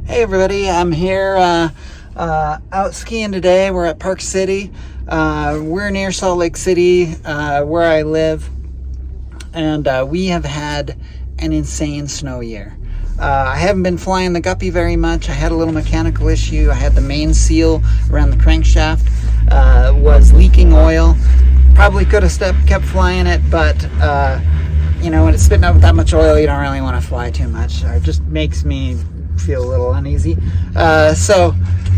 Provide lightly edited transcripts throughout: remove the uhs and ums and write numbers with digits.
Hey everybody, I'm here out skiing today. We're at Park City. We're near Salt Lake City, where I live, and we have had an insane snow year. I haven't been flying the Guppy very much. I had a little mechanical issue. I had the main seal around the crankshaft was leaking oil. Probably could have kept flying it, but you know, when it's spitting out that much oil, you don't really want to fly too much. It just makes me feel a little uneasy. So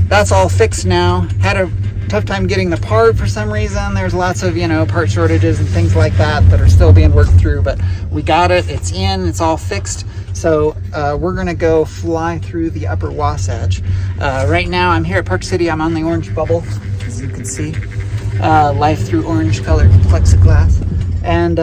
that's all fixed now. Had a tough time getting the part for some reason. There's lots of, part shortages and things like that are still being worked through, but we got it. It's in. It's all fixed. So we're going to go fly through the upper Wasatch. Right now I'm here at Park City. I'm on the orange bubble, as you can see. Life through orange colored plexiglass. And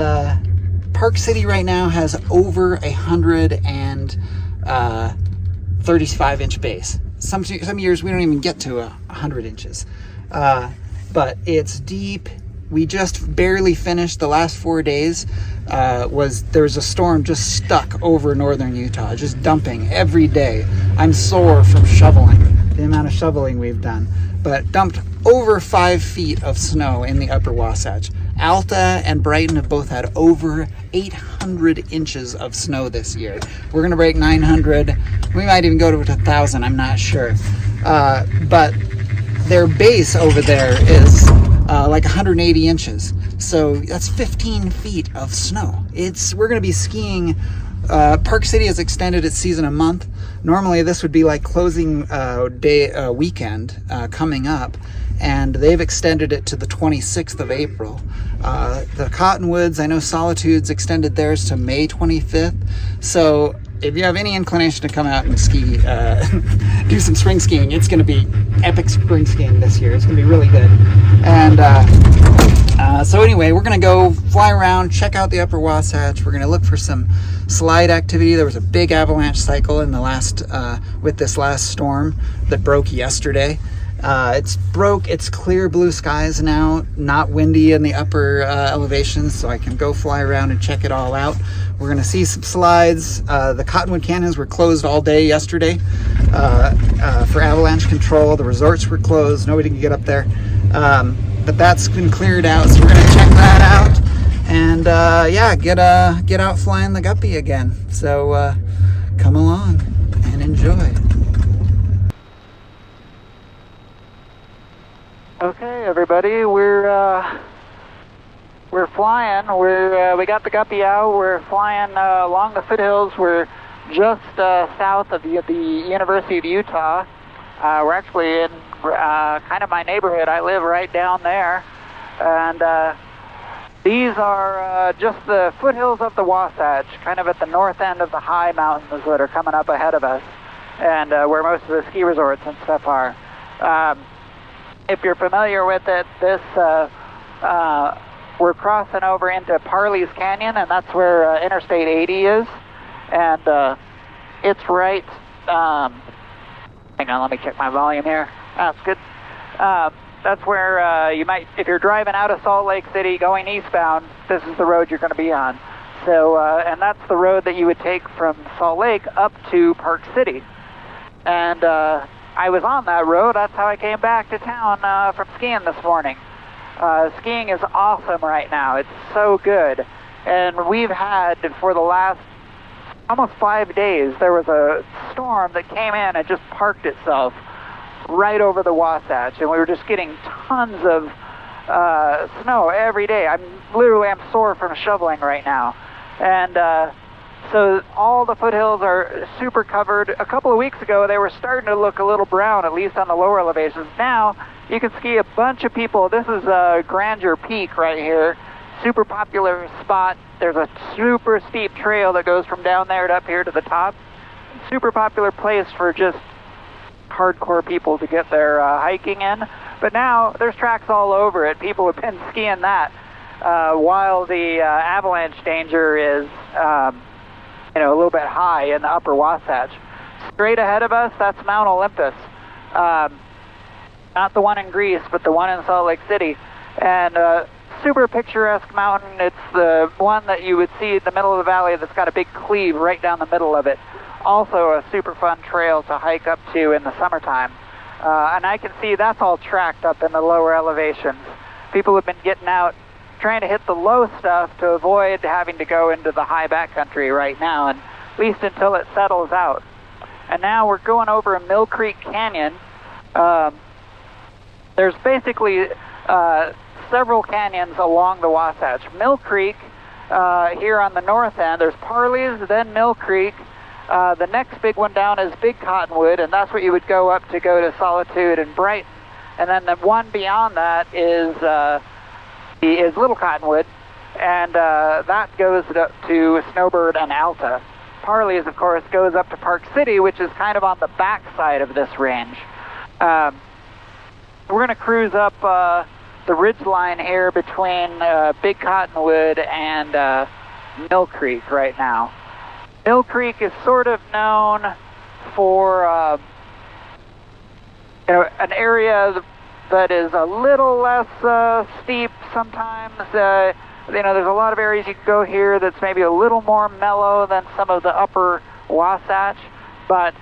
Park City right now has over 135-inch base. Some years we don't even get to 100 inches. But it's deep. We just barely finished the last 4 days. There was a storm just stuck over northern Utah, just dumping every day. I'm sore from shoveling, the amount of shoveling we've done. But dumped over 5 feet of snow in the upper Wasatch. Alta and Brighton have both had over 800 inches of snow this year. We're going to break 900. We might even go to 1,000. I'm not sure. But their base over there is like 180 inches. So that's 15 feet of snow. We're going to be skiing. Park City has extended its season a month. Normally this would be like closing weekend coming up, and they've extended it to the 26th of April. The Cottonwoods, I know Solitude's extended theirs to May 25th. So if you have any inclination to come out and ski, do some spring skiing, it's going to be epic spring skiing this year. It's going to be really good. And so anyway, we're going to go fly around, check out the upper Wasatch. We're going to look for some slide activity. There was a big avalanche cycle in the with this last storm that broke yesterday. It's clear blue skies now, not windy in the upper elevations, so I can go fly around and check it all out. We're going to see some slides. The Cottonwood Canyons were closed all day yesterday for avalanche control. The resorts were closed. Nobody could get up there. But that's been cleared out, so we're going to check that out. And get out flying the Guppy again. So come along and enjoy. Okay, everybody, we're flying. We got the Guppy out. We're flying along the foothills. We're just south of the University of Utah. We're actually in kind of my neighborhood. I live right down there, and these are just the foothills of the Wasatch, kind of at the north end of the high mountains that are coming up ahead of us, and where most of the ski resorts and stuff are. If you're familiar with it, we're crossing over into Parleys Canyon, and that's where Interstate 80 is. And it's right, hang on, let me check my volume here. That's good. That's where you might, if you're driving out of Salt Lake City going eastbound, this is the road you're going to be on. So, and that's the road that you would take from Salt Lake up to Park City. And I was on that road. That's how I came back to town from skiing this morning. Skiing is awesome right now. It's so good. And we've had, for the last almost 5 days, there was a storm that came in and just parked itself right over the Wasatch. And we were just getting tons of snow every day. I'm sore from shoveling right now. And so all the foothills are super covered. A couple of weeks ago, they were starting to look a little brown, at least on the lower elevations. Now, you can ski a bunch of people. This is Grandure Peak right here. Super popular spot. There's a super steep trail that goes from down there to up here to the top. Super popular place for just hardcore people to get their hiking in. But now, there's tracks all over it. People have been skiing that while the avalanche danger is a little bit high in the upper Wasatch. Straight ahead of us, that's Mount Olympus. Not the one in Greece, but the one in Salt Lake City. And super picturesque mountain. It's the one that you would see in the middle of the valley that's got a big cleave right down the middle of it. also a super fun trail to hike up to in the summertime. And I can see that's all tracked up in the lower elevations. People have been getting out trying to hit the low stuff to avoid having to go into the high backcountry right now, and at least until it settles out. And now we're going over Millcreek Canyon. There's basically several canyons along the Wasatch. Millcreek, here on the north end, there's Parleys, then Millcreek. The next big one down is Big Cottonwood, and that's what you would go up to go to Solitude and Brighton. And then the one beyond that is Little Cottonwood, and that goes to Snowbird and Alta. Parleys, of course, goes up to Park City, which is kind of on the back side of this range. We're going to cruise up the ridgeline here between Big Cottonwood and Millcreek right now. Millcreek is sort of known for an area that is a little less steep sometimes. There's a lot of areas you can go here that's maybe a little more mellow than some of the upper Wasatch, but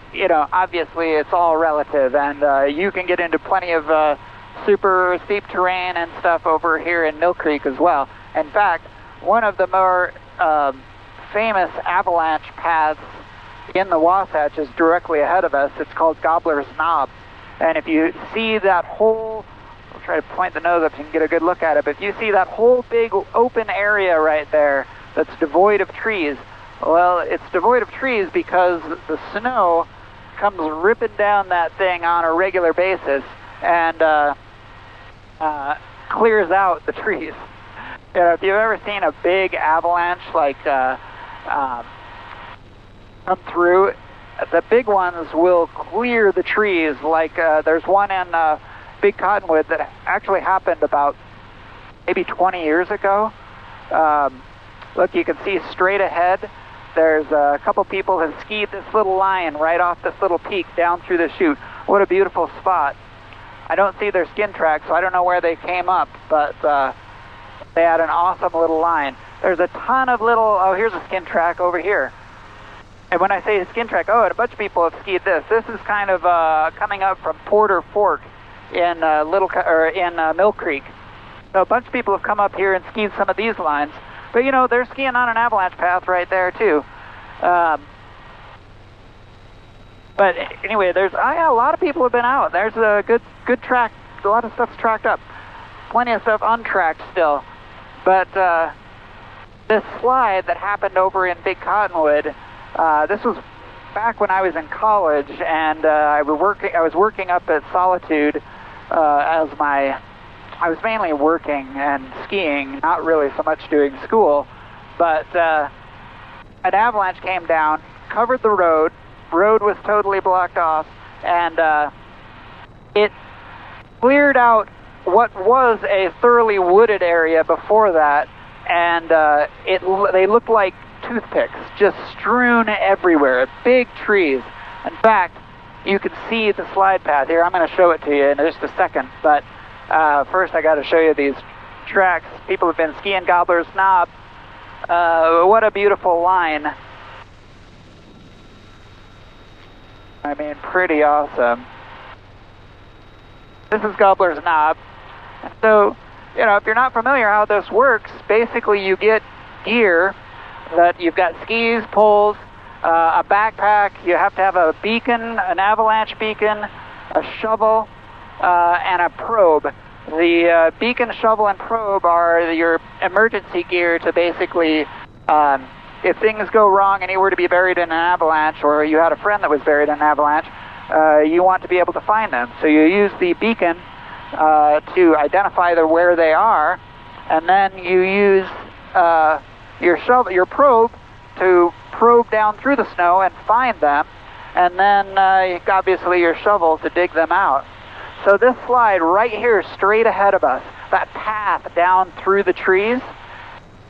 obviously it's all relative, and you can get into plenty of super steep terrain and stuff over here in Millcreek as well. In fact, one of the more famous avalanche paths in the Wasatch is directly ahead of us. It's called Gobblers Knob. And if you see that whole, I'll try to point the nose up so you can get a good look at it, but if you see that whole big open area right there that's devoid of trees, well, it's devoid of trees because the snow comes ripping down that thing on a regular basis and clears out the trees. If you've ever seen a big avalanche like come through, the big ones will clear the trees. Like there's one in Big Cottonwood that actually happened about maybe 20 years ago. Look, you can see straight ahead. There's a couple people have skied this little line right off this little peak down through the chute. What a beautiful spot. I don't see their skin tracks, so I don't know where they came up, but they had an awesome little line. There's a ton of little, oh, here's a skin track over here. And when I say skin track, and a bunch of people have skied this. This is kind of coming up from Porter Fork in Millcreek. So a bunch of people have come up here and skied some of these lines. But they're skiing on an avalanche path right there too. But anyway, there's a lot of people have been out. There's a good track. A lot of stuff's tracked up. Plenty of stuff untracked still. But this slide that happened over in Big Cottonwood, this was back when I was in college, and I was working up at Solitude I was mainly working and skiing, not really so much doing school. But an avalanche came down, covered the road. Road was totally blocked off, and it cleared out what was a thoroughly wooded area before that, and they looked like toothpicks, just strewn everywhere, big trees. In fact, you can see the slide path here. I'm going to show it to you in just a second, but first I got to show you these tracks. People have been skiing Gobblers Knob. What a beautiful line. I mean, pretty awesome. This is Gobblers Knob. So, if you're not familiar how this works, basically you get gear that you've got skis, poles, a backpack. You have to have a beacon, an avalanche beacon, a shovel, and a probe. The beacon, shovel, and probe are your emergency gear to basically, if things go wrong and you were to be buried in an avalanche, or you had a friend that was buried in an avalanche, you want to be able to find them. So you use the beacon to identify where they are, and then you use your probe to probe down through the snow and find them, and then obviously your shovel to dig them out. So this slide right here, straight ahead of us, that path down through the trees,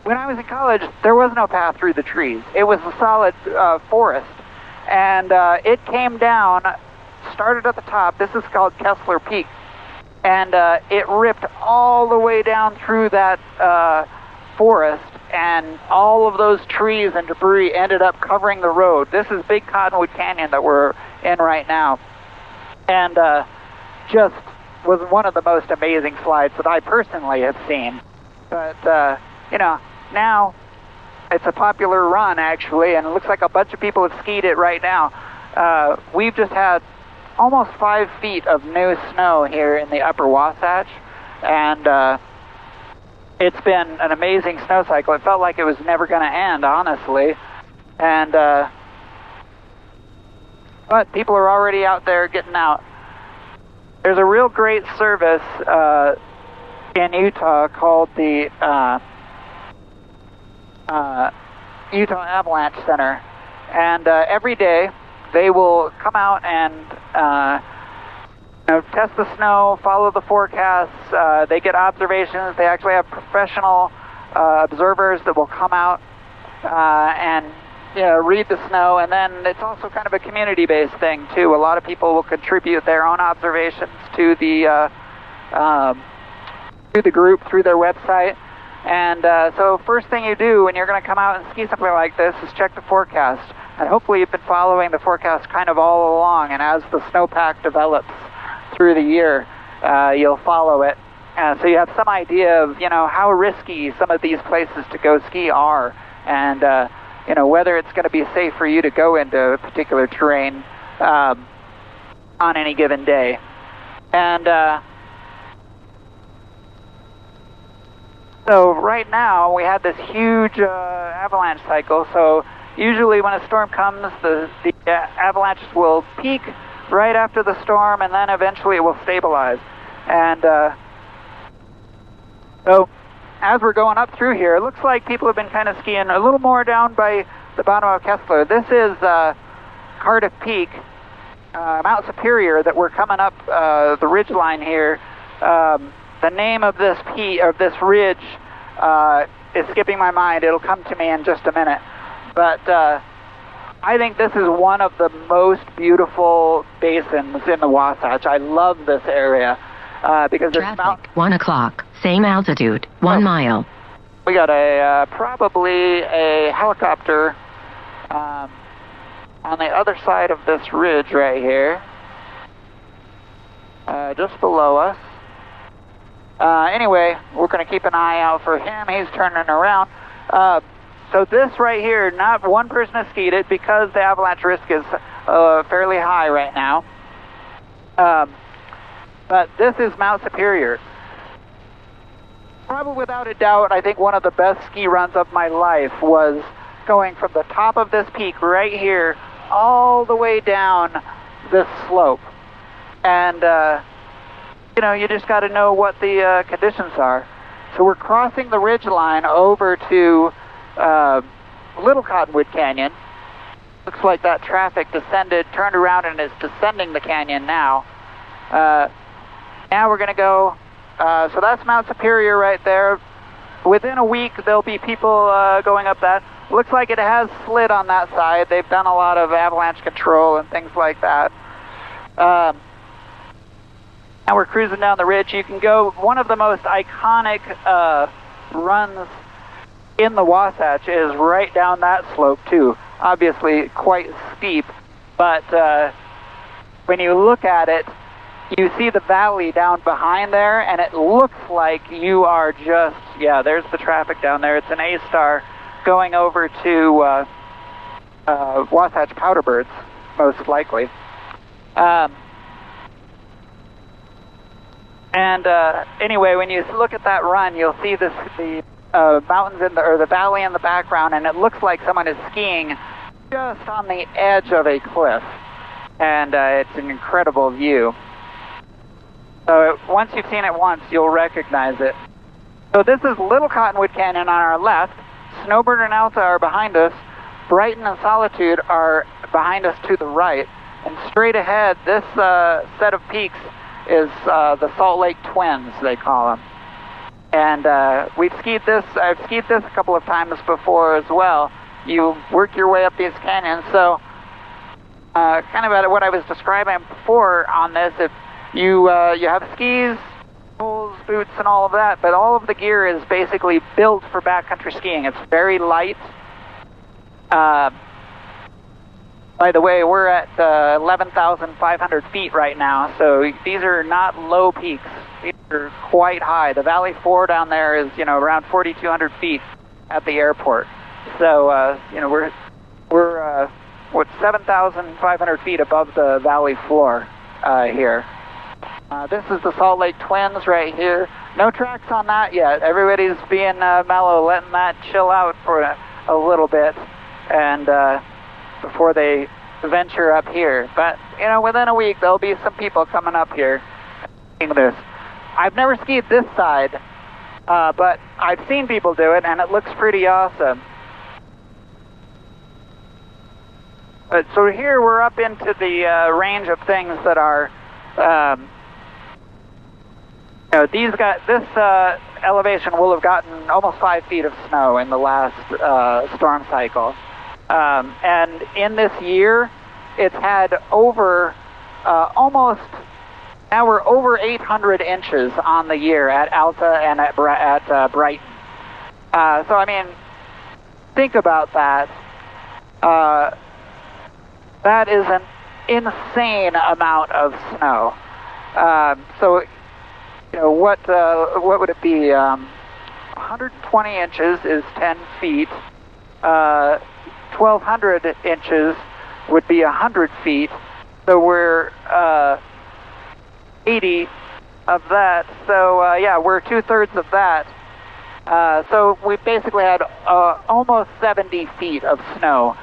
when I was in college, there was no path through the trees. It was a solid forest, and it came down, started at the top. This is called Kessler Peak, and it ripped all the way down through that forest and all of those trees and debris ended up covering the road. This is Big Cottonwood Canyon that we're in right now. And just was one of the most amazing slides that I personally have seen. But, you know, now it's a popular run, actually, and it looks like a bunch of people have skied it right now. We've just had almost 5 feet of new snow here in the upper Wasatch, and it's been an amazing snow cycle. It felt like it was never going to end, honestly. And but people are already out there getting out. There's a real great service in Utah called the Utah Avalanche Center, and every day they will come out and you know, test the snow, follow the forecasts. They get observations. They actually have professional observers that will come out and read the snow. And then it's also kind of a community-based thing too. A lot of people will contribute their own observations to the group through their website. And so first thing you do when you're going to come out and ski something like this is check the forecast. And hopefully you've been following the forecast kind of all along. And as the snowpack develops through the year, you'll follow it. So you have some idea of, how risky some of these places to go ski are. And, whether it's going to be safe for you to go into a particular terrain on any given day. And so right now we had this huge avalanche cycle. So usually when a storm comes, the avalanches will peak right after the storm, and then eventually it will stabilize. And so as we're going up through here, it looks like people have been kind of skiing a little more down by the bottom of Kessler. This is Cardiff Peak, Mount Superior, that we're coming up the ridgeline here. The name of this peak, of this ridge, is skipping my mind. It'll come to me in just a minute. But I think this is one of the most beautiful basins in the Wasatch. I love this area because there's 1 o'clock, same altitude, 1 mile. We got a probably a helicopter on the other side of this ridge right here, just below us. Anyway, we're going to keep an eye out for him. He's turning around. So this right here, not one person has skied it because the avalanche risk is fairly high right now. But this is Mount Superior. Probably without a doubt, I think one of the best ski runs of my life was going from the top of this peak right here all the way down this slope. And, you just got to know what the conditions are. So we're crossing the ridgeline over to Little Cottonwood Canyon. Looks like that traffic turned around and is descending the canyon now. Now we're going to go, so that's Mount Superior right there. Within a week, there'll be people going up that. Looks like it has slid on that side. They've done a lot of avalanche control and things like that. Now we're cruising down the ridge. You can go, one of the most iconic runs in the Wasatch is right down that slope too. Obviously quite steep, but when you look at it, you see the valley down behind there, and it looks like you are just, there's the traffic down there. It's an A-Star going over to Wasatch Powderbirds, most likely. Anyway, when you look at that run, you'll see the mountains or the valley in the background, and it looks like someone is skiing just on the edge of a cliff, and it's an incredible view. So once you've seen it once, you'll recognize it. So this is Little Cottonwood Canyon on our left. Snowbird and Alta are behind us. Brighton and Solitude are behind us to the right. And straight ahead, this set of peaks is the Salt Lake Twins, they call them. And I've skied this a couple of times before as well. You work your way up these canyons. So kind of what I was describing before on this, if you have skis, poles, boots, and all of that, but all of the gear is basically built for backcountry skiing. It's very light. By the way, we're at 11,500 feet right now, so these are not low peaks. These are quite high. The Valley 4 down there is, around 4,200 feet at the airport. So, we're 7,500 feet above the valley floor here. This is the Salt Lake Twins right here. No tracks on that yet. Everybody's being mellow, letting that chill out for a little bit, and before they venture up here. But, within a week, there'll be some people coming up here skiing this. I've never skied this side, but I've seen people do it, and it looks pretty awesome. So here we're up into the range of things that are, this elevation will have gotten almost 5 feet of snow in the last storm cycle. And in this year, it's had over now we're over 800 inches on the year at Alta and at Brighton. So, I mean, think about that. That is an insane amount of snow. So, what would it be? 120 inches is 10 feet. 1,200 inches would be 100 feet. So we're 80 of that. So, we're 2/3 of that. So we basically had almost 70 feet of snow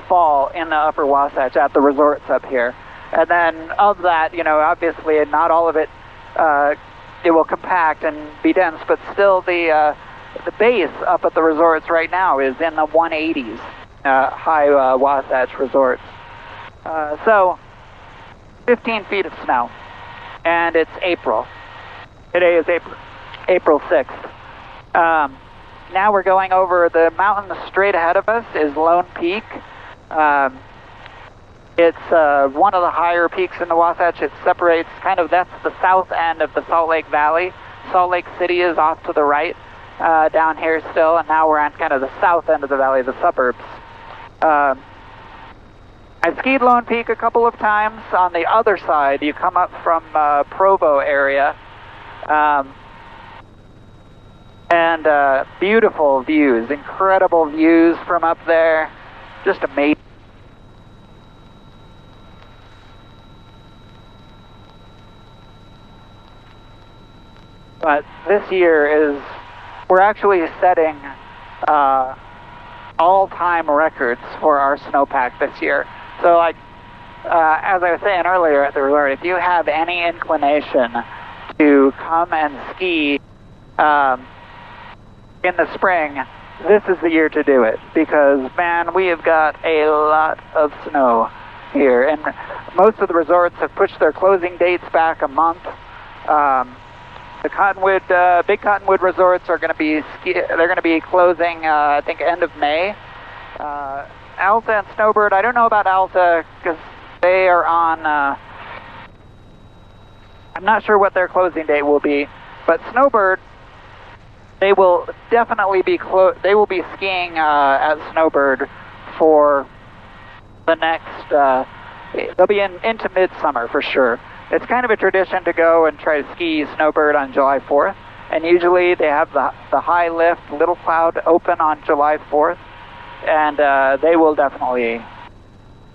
fall in the upper Wasatch at the resorts up here. And then of that, obviously not all of it, it will compact and be dense, but still the base up at the resorts right now is in the 180s, high Wasatch resorts. So 15 feet of snow, and it's April. Today is April 6th. Now we're going over the mountain straight ahead of us is Lone Peak. It's one of the higher peaks in the Wasatch. It separates that's the south end of the Salt Lake Valley. Salt Lake City is off to the right down here still, and now we're on kind of the south end of the valley, the suburbs. I've skied Lone Peak a couple of times. On the other side, you come up from Provo area. And beautiful views, incredible views from up there, just amazing. But this year we're actually setting all-time records for our snowpack this year. So as I was saying earlier at the resort, if you have any inclination to come and ski in the spring, this is the year to do it, because man, we have got a lot of snow here, and most of the resorts have pushed their closing dates back a month. The Big Cottonwood resorts are going to be they're going to be closing I think end of May. Alta and Snowbird, I don't know about Alta because they are on I'm not sure what their closing date will be, but Snowbird, they will definitely be they will be skiing at Snowbird for the next they'll be into midsummer for sure. It's kind of a tradition to go and try to ski Snowbird on July 4th, and usually they have the high lift Little Cloud open on July 4th, and they will definitely,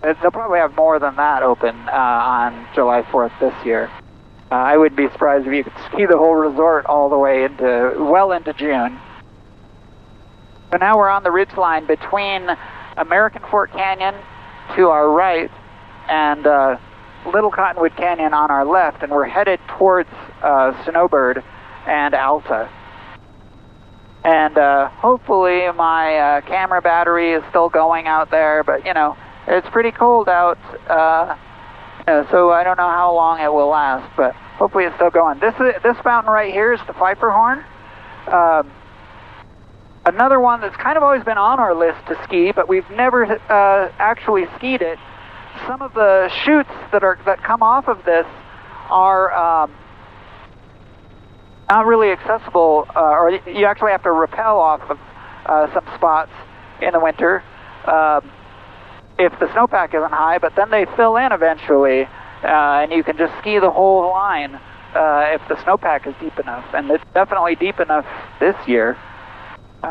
they'll probably have more than that open on July 4th this year. I wouldn't be surprised if you could ski the whole resort all the way into June. So now we're on the ridgeline between American Fork Canyon to our right and Little Cottonwood Canyon on our left, and we're headed towards Snowbird and Alta. And hopefully my camera battery is still going out there, but it's pretty cold out, so I don't know how long it will last, but hopefully it's still going. This mountain right here is the Pfeifferhorn. Another one that's kind of always been on our list to ski, but we've never actually skied it. Some of the chutes that come off of this are not really accessible, or you actually have to rappel off of some spots in the winter if the snowpack isn't high, but then they fill in eventually, and you can just ski the whole line if the snowpack is deep enough, and it's definitely deep enough this year. You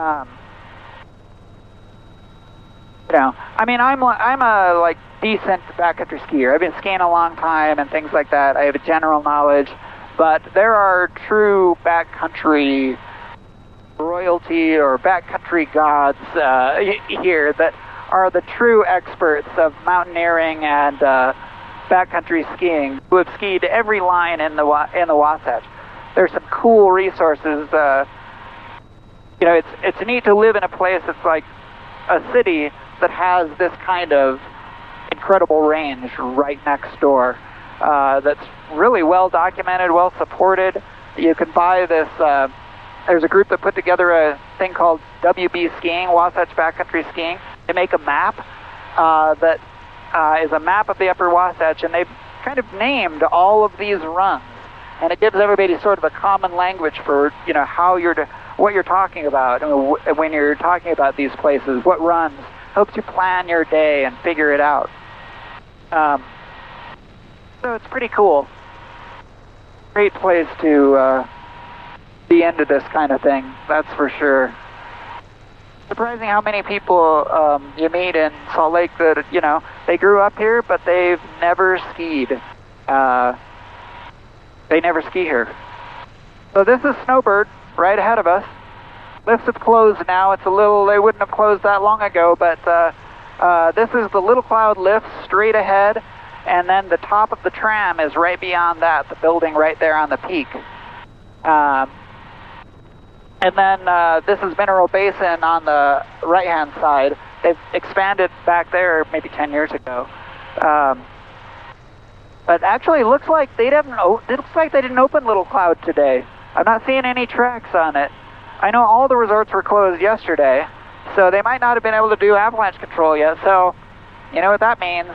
know, I mean, I'm a like decent backcountry skier. I've been skiing a long time and things like that. I have a general knowledge, but there are true backcountry royalty or backcountry gods here that are the true experts of mountaineering and backcountry skiing, who have skied every line in the Wasatch. There's some cool resources. You know, it's neat to live in a place that's like a city that has this kind of incredible range right next door. That's really well documented, well supported. You can buy this. There's a group that put together a thing called WB Skiing, Wasatch Backcountry Skiing. They make a map that is a map of the Upper Wasatch, and they've kind of named all of these runs, and it gives everybody sort of a common language for, you know, how what you're talking about when you're talking about these places. What runs helps you plan your day and figure it out. So it's pretty cool. Great place to be into this kind of thing, that's for sure. Surprising how many people you meet in Salt Lake that, you know, they grew up here, but they've never skied. They never ski here. So this is Snowbird, right ahead of us. Lifts have closed now. It's a little, they wouldn't have closed that long ago, but this is the Little Cloud lift straight ahead, and then the top of the tram is right beyond that, the building right there on the peak. And then this is Mineral Basin on the right-hand side. They've expanded back there maybe 10 years ago. But actually, it looks like they didn't open Little Cloud today. I'm not seeing any tracks on it. I know all the resorts were closed yesterday, so they might not have been able to do avalanche control yet. So, you know what that means?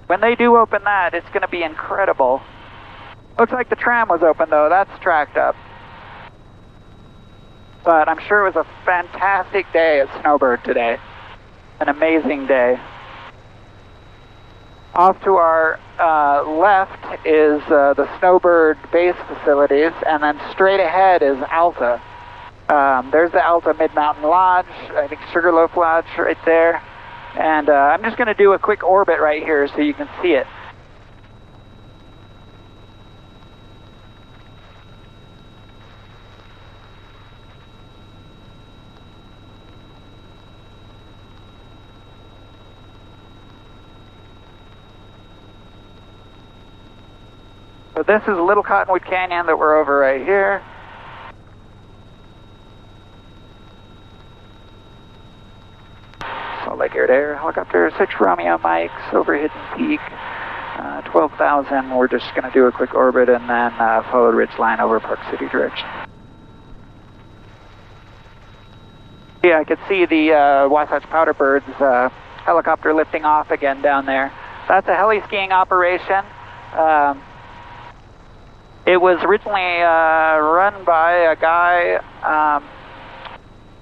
When they do open that, it's going to be incredible. Looks like the tram was open, though. That's tracked up. But I'm sure it was a fantastic day at Snowbird today. An amazing day. Off to our left is the Snowbird base facilities, and then straight ahead is Alta. There's the Alta Mid-Mountain Lodge, I think Sugarloaf Lodge right there. And I'm just going to do a quick orbit right here so you can see it. So this is Little Cottonwood Canyon that we're over right here. Salt Lake Air helicopter, 6 Romeo mics over Hidden Peak, 12,000. We're just going to do a quick orbit and then follow the Ridgeline over Park City direction. Yeah, I could see the Wasatch Powderbirds helicopter lifting off again down there. That's a heli skiing operation. It was originally run by a guy,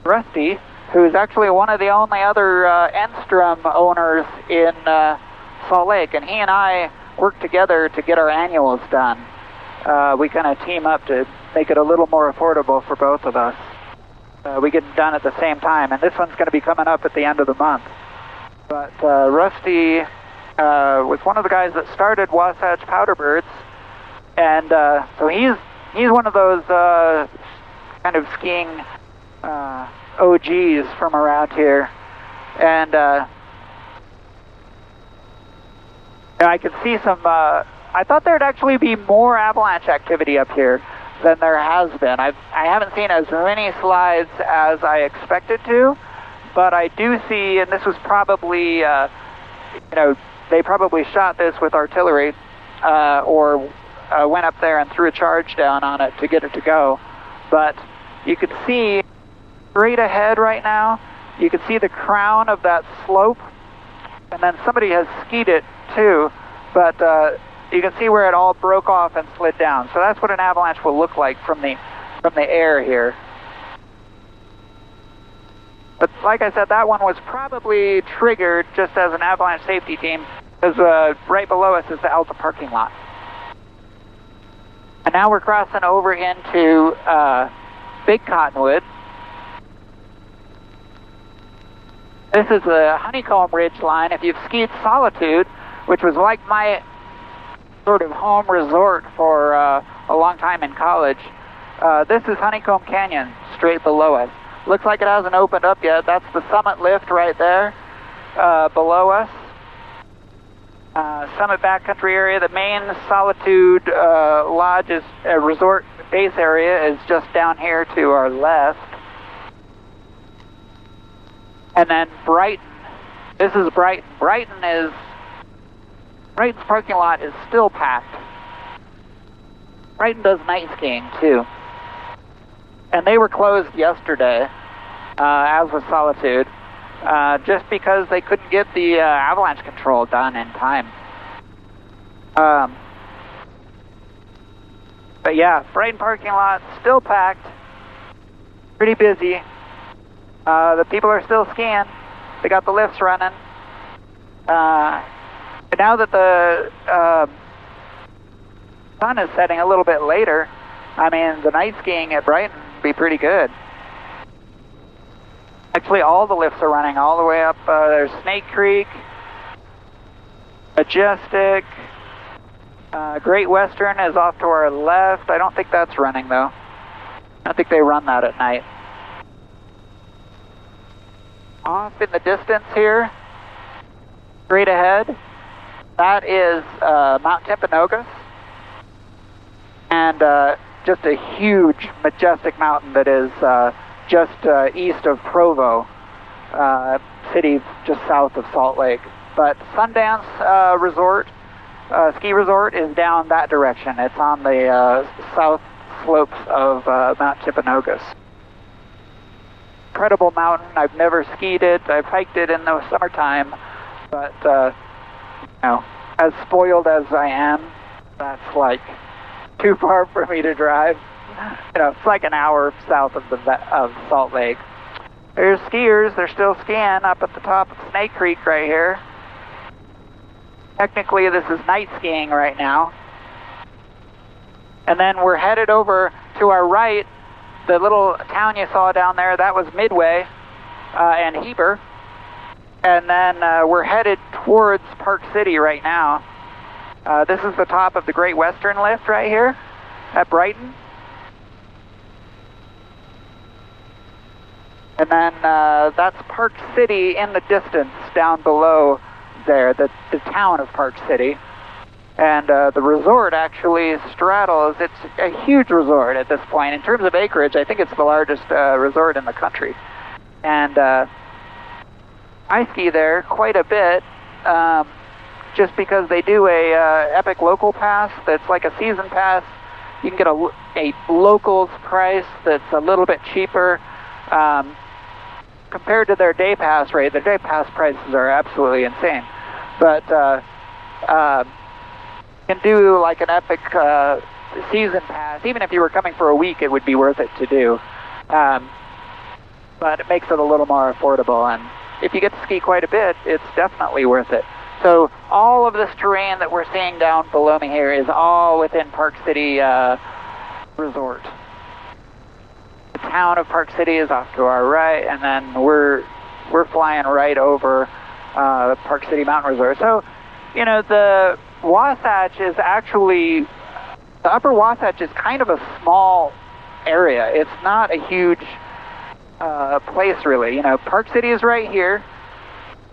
Rusty, who's actually one of the only other Enstrom owners in Salt Lake, and he and I worked together to get our annuals done. We kind of team up to make it a little more affordable for both of us. We get it done at the same time, and this one's going to be coming up at the end of the month. But Rusty was one of the guys that started Wasatch Powderbirds, and so he's one of those kind of skiing OGs from around here, and I could see some. I thought there'd actually be more avalanche activity up here than there has been. I haven't seen as many slides as I expected to, but I do see, and this was probably, you know, they probably shot this with artillery or went up there and threw a charge down on it to get it to go. But you can see straight ahead right now, you can see the crown of that slope, and then somebody has skied it too, but you can see where it all broke off and slid down. So that's what an avalanche will look like from the from the air here. But like I said, that one was probably triggered just as an avalanche safety team, because right below us is the Alta parking lot. And now we're crossing over into Big Cottonwood. This is the Honeycomb Ridgeline. If you've skied Solitude, which was like my sort of home resort for a long time in college, this is Honeycomb Canyon, straight below us. Looks like it hasn't opened up yet. That's the summit lift right there below us. Summit Backcountry area. The main Solitude Lodge is resort base area is just down here to our left. And then Brighton. This is Brighton. Brighton's parking lot is still packed. Brighton does night skiing too. And they were closed yesterday, as was Solitude, just because they couldn't get the avalanche control done in time. But yeah, Brighton parking lot still packed, pretty busy. The people are still skiing. They got the lifts running. But now that the sun is setting a little bit later, I mean, the night skiing at Brighton would be pretty good. Actually, all the lifts are running all the way up. There's Snake Creek, Majestic, Great Western is off to our left. I don't think that's running, though. I don't think they run that at night. Off in the distance here, straight ahead, that is Mount Timpanogos, and just a huge, majestic mountain that is just east of Provo, city just south of Salt Lake. But Sundance Resort, ski resort, is down that direction. It's on the south slopes of Mount Timpanogos. Incredible mountain. I've never skied it. I've hiked it in the summertime, but you know, as spoiled as I am, that's like too far for me to drive. You know, it's like an hour south of Salt Lake. There's skiers. They're still skiing up at the top of Snake Creek right here. Technically, this is night skiing right now. And then we're headed over to our right. The little town you saw down there, that was Midway and Heber. And then we're headed towards Park City right now. This is the top of the Great Western lift right here at Brighton. And then that's Park City in the distance down below there, the town of Park City. And the resort actually straddles, it's a huge resort at this point. In terms of acreage, I think it's the largest resort in the country. And I ski there quite a bit, just because they do a epic local pass that's like a season pass. You can get a locals price that's a little bit cheaper compared to their day pass rate. Their day pass prices are absolutely insane. But can do like an epic season pass. Even if you were coming for a week, it would be worth it to do. But it makes it a little more affordable, and if you get to ski quite a bit, it's definitely worth it. So all of this terrain that we're seeing down below me here is all within Park City Resort. The town of Park City is off to our right, and then we're flying right over Park City Mountain Resort. So, you know, the Wasatch is actually, the upper Wasatch is kind of a small area. It's not a huge place, really. You know, Park City is right here,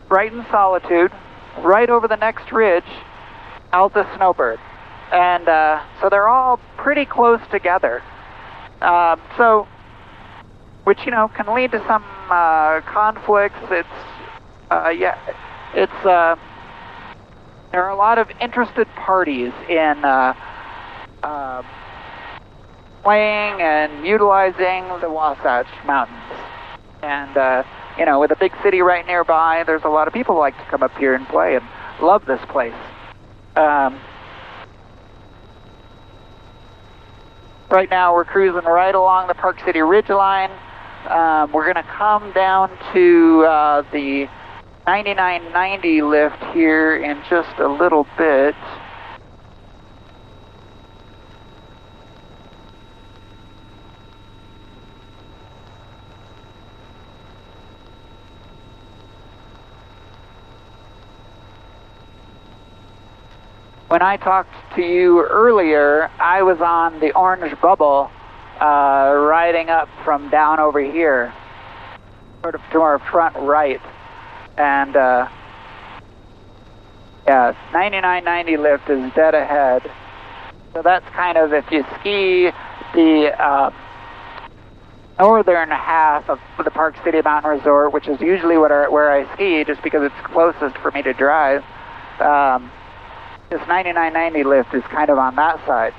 Brighton Solitude, right over the next ridge, Alta Snowbird. And so they're all pretty close together. So, which, you know, can lead to some conflicts. There are a lot of interested parties in playing and utilizing the Wasatch Mountains. And, you know, with a big city right nearby, there's a lot of people who like to come up here and play and love this place. Right now we're cruising right along the Park City Ridgeline. We're going to come down to the 9990 lift here in just a little bit. When I talked to you earlier, I was on the orange bubble, riding up from down over here, sort of to our front right. And yeah, 9990 lift is dead ahead. So that's kind of, if you ski the northern half of the Park City Mountain Resort, which is usually where I ski, just because it's closest for me to drive. This 9990 lift is kind of on that side.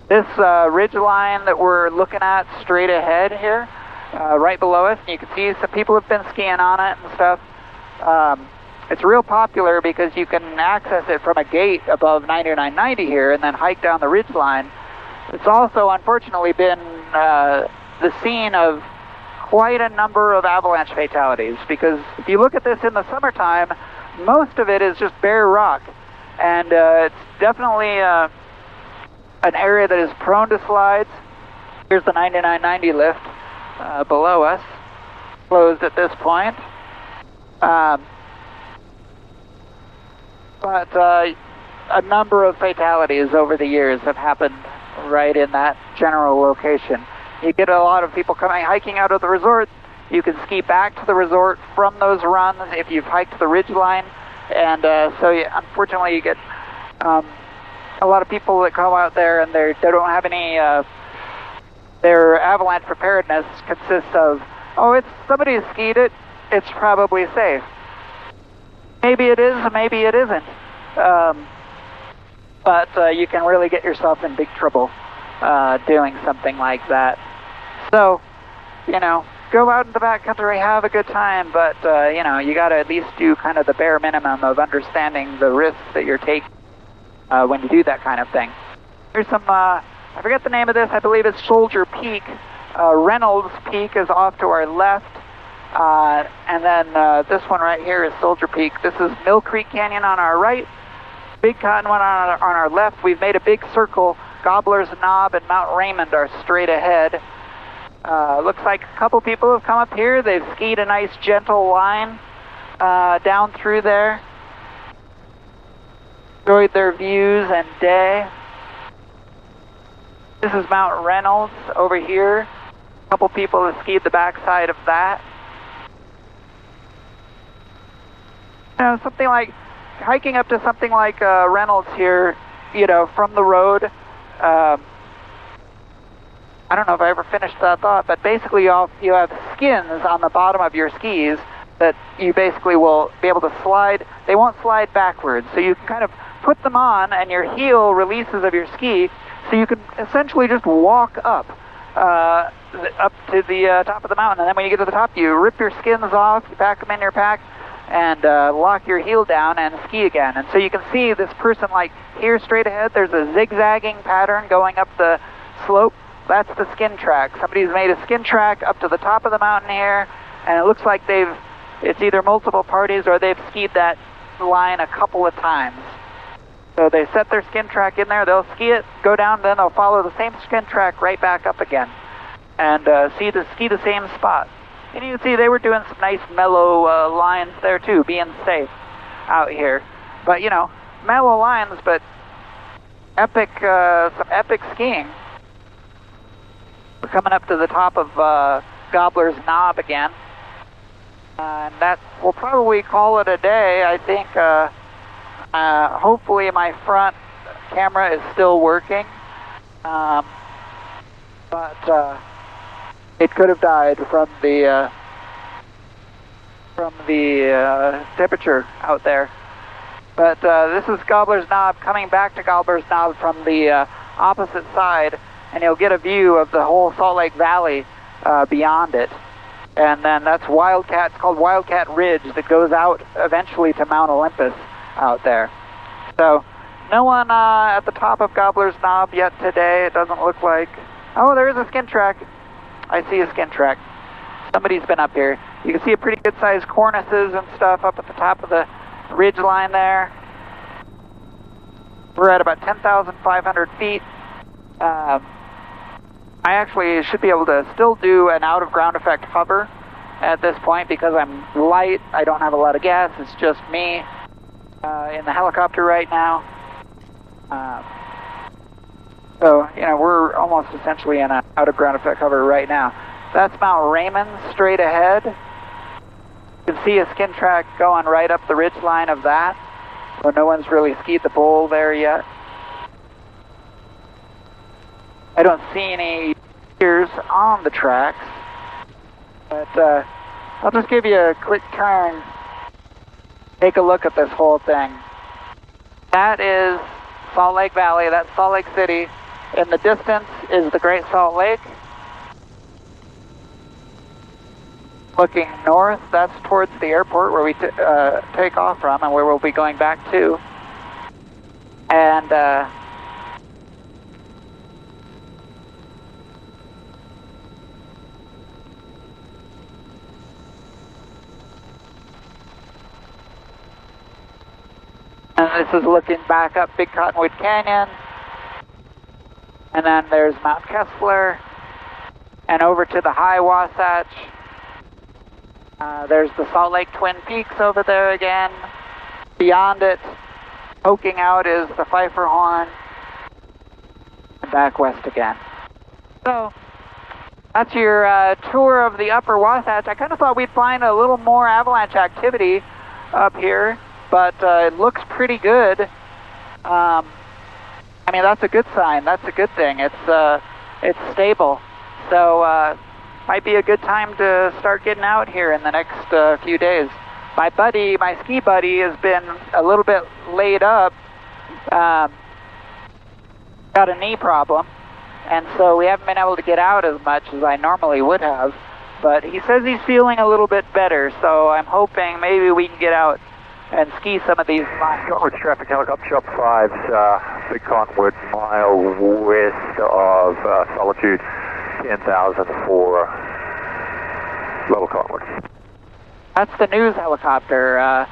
This ridge line that we're looking at straight ahead here, right below us, and you can see some people have been skiing on it and stuff. It's real popular because you can access it from a gate above 9990 here and then hike down the ridge line. It's also unfortunately been the scene of quite a number of avalanche fatalities, because if you look at this in the summertime, most of it is just bare rock. And it's definitely an area that is prone to slides. Here's the 9990 lift below us, closed at this point. But a number of fatalities over the years have happened right in that general location. You get a lot of people coming hiking out of the resort. You can ski back to the resort from those runs if you've hiked the ridge line. And unfortunately, you get a lot of people that come out there and they don't have any, their avalanche preparedness consists of, oh, it's somebody skied it, it's probably safe. Maybe it is, maybe it isn't. But you can really get yourself in big trouble doing something like that. So, you know, go out in the backcountry, have a good time, but, you know, you got to at least do kind of the bare minimum of understanding the risks that you're taking when you do that kind of thing. Here's some, I forget the name of this, I believe it's Soldier Peak. Reynolds Peak is off to our left, and then this one right here is Soldier Peak. This is Millcreek Canyon on our right, Big Cottonwood on our left. We've made a big circle. Gobblers Knob and Mount Raymond are straight ahead. Looks like a couple people have come up here. They've skied a nice gentle line down through there. Enjoyed their views and day. This is Mount Reynolds over here. A couple people have skied the backside of that. You know, something like hiking up to something like Reynolds here, you know, from the road. I don't know if I ever finished that thought, but basically you have skins on the bottom of your skis that you basically will be able to slide. They won't slide backwards, so you can kind of put them on and your heel releases of your ski, so you can essentially just walk up to the top of the mountain, and then when you get to the top, you rip your skins off, you pack them in your pack, and lock your heel down and ski again. And so you can see this person, like here straight ahead, there's a zigzagging pattern going up the slope. That's the skin track. Somebody's made a skin track up to the top of the mountain here, and it looks like it's either multiple parties or they've skied that line a couple of times. So they set their skin track in there, they'll ski it, go down, then they'll follow the same skin track right back up again, and ski the same spot. And you can see they were doing some nice mellow lines there too, being safe out here. But you know, mellow lines, but epic, some epic skiing. We're coming up to the top of Gobblers Knob again. And that will probably call it a day. I think hopefully my front camera is still working. But it could have died from the temperature out there. But this is Gobblers Knob, coming back to Gobblers Knob from the opposite side, and you'll get a view of the whole Salt Lake Valley beyond it. And then that's Wildcat, it's called Wildcat Ridge, that goes out eventually to Mount Olympus out there. So no one at the top of Gobblers Knob yet today, it doesn't look like. Oh, there is a skin track. I see a skin track. Somebody's been up here. You can see a pretty good sized cornices and stuff up at the top of the ridge line there. We're at about 10,500 feet. I actually should be able to still do an out of ground effect hover at this point because I'm light. I don't have a lot of gas. It's just me in the helicopter right now. So, you know, we're almost essentially in an out of ground effect hover right now. That's Mount Raymond straight ahead. You can see a skin track going right up the ridge line of that. So no one's really skied the bowl there yet. I don't see any skiers on the tracks. But I'll just give you a quick turn. Take a look at this whole thing. That is Salt Lake Valley. That's Salt Lake City. In the distance is the Great Salt Lake. Looking north, that's towards the airport where we take off from and where we'll be going back to. And this is looking back up Big Cottonwood Canyon. And then there's Mount Kessler. And over to the high Wasatch. There's the Salt Lake Twin Peaks over there again. Beyond it, poking out is the Pfeifferhorn. And back west again. So, that's your tour of the upper Wasatch. I kind of thought we'd find a little more avalanche activity up here, but it looks pretty good. I mean, that's a good sign. That's a good thing. It's stable. So, might be a good time to start getting out here in the next few days. My ski buddy, has been a little bit laid up. Got a knee problem, and so we haven't been able to get out as much as I normally would have. But he says he's feeling a little bit better, so I'm hoping maybe we can get out and ski some of these lines. Cottonwood traffic, helicopter shop 5's Big Cottonwood, mile west of Solitude. 10,000 for Level Cottonwood. That's the news helicopter,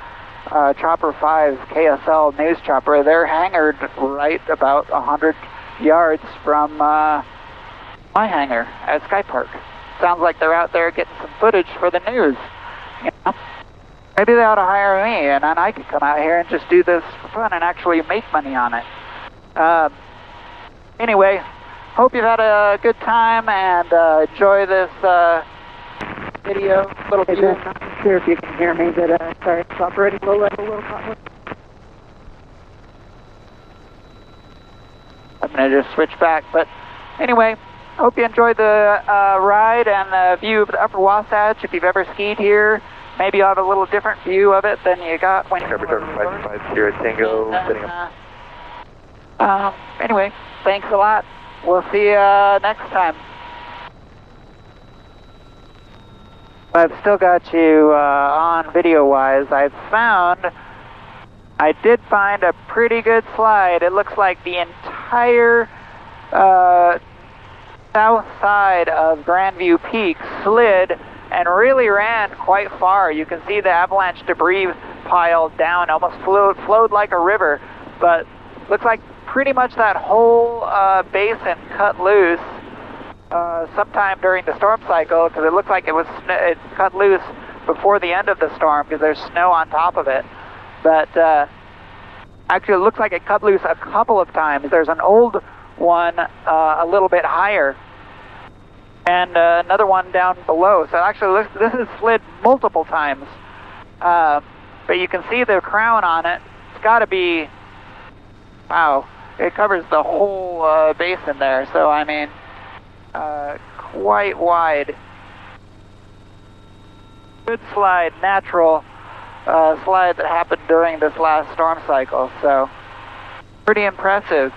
Chopper 5's KSL news chopper. They're hangared right about 100 yards from my hangar at Sky Park. Sounds like they're out there getting some footage for the news. You know? Maybe they ought to hire me, and then I could come out here and just do this for fun and actually make money on it. Anyway, hope you've had a good time and enjoy this video. Little view. I'm not sure if you can hear me, but sorry, it's operating low level, little Cottonwood. I'm going to just switch back, but anyway, hope you enjoyed the ride and the view of the Upper Wasatch. If you've ever skied here, maybe you'll have a little different view of it than you got when you were here at Tango. Anyway, thanks a lot. We'll see you next time. I've still got you on video-wise. I did find a pretty good slide. It looks like the entire south side of Grandview Peak slid and really ran quite far. You can see the avalanche debris pile down, almost flowed like a river, but looks like pretty much that whole basin cut loose sometime during the storm cycle, because it looked like it cut loose before the end of the storm because there's snow on top of it. But actually it looks like it cut loose a couple of times. There's an old one a little bit higher and another one down below. So actually this has slid multiple times. But you can see the crown on it. It's got to be, wow, it covers the whole basin there. So I mean, quite wide. Good slide, natural slide that happened during this last storm cycle. So pretty impressive.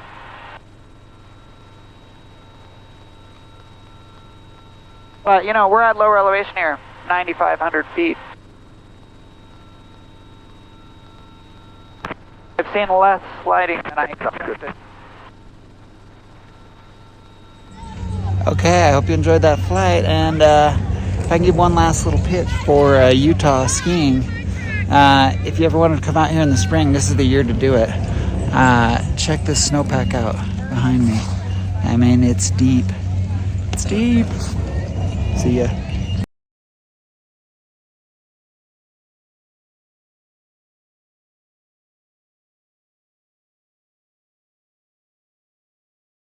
But you know, we're at lower elevation here, 9,500 feet. I've seen less sliding than I expected. Okay, I hope you enjoyed that flight. And if I can give one last little pitch for Utah skiing, if you ever wanted to come out here in the spring, this is the year to do it. Check this snowpack out behind me. I mean, it's deep. It's deep. See ya.